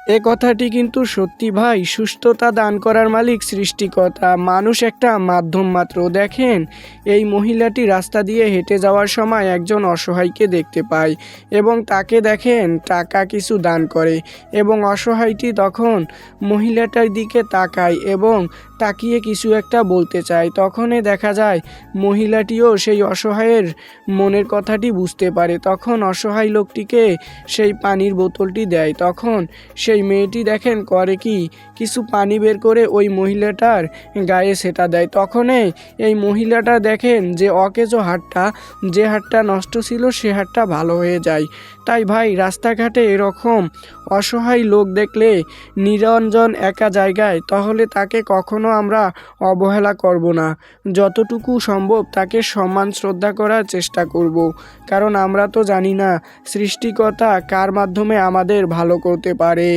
এ কথাটি কিন্তু সত্যি ভাই। সুস্থতা দান করার মালিক সৃষ্টিকর্তা, মানুষ একটা মাধ্যম মাত্র। দেখেন, এই মহিলাটি রাস্তা দিয়ে হেঁটে যাওয়ার সময় একজন অসহায়কে দেখতে পায় এবং তাকে দেখেন টাকা কিছু দান করে এবং অসহায়টি তখন মহিলাটার দিকে তাকায় এবং তাকিয়ে কিছু একটা বলতে চায়। তখনই দেখা যায় মহিলাটিও সেই অসহায়ের মনের কথাটি বুঝতে পারে। তখন অসহায় লোকটিকে সেই পানির বোতলটি দেয়। তখন সেই মেয়েটি দেখেন করে কি, কিছু পানি বের করে ওই মহিলাটার গায়ে সেটা দেয়। তখনই এই মহিলাটা দেখেন যে অকেজো হাতটা, যে হাতটা নষ্ট ছিল সে হাতটা ভালো হয়ে যায়। তাই ভাই, রাস্তাঘাটে এরকম অসহায় লোক দেখলে, নিরঞ্জন একা জায়গায়, তাহলে তাকে কখনো আমরা অবহেলা করব না। যতটুকু সম্ভব তাকে সম্মান শ্রদ্ধা করার চেষ্টা করব, কারণ আমরা তো জানি না সৃষ্টিকর্তা কার মাধ্যমে আমাদের ভালো করতে পারে।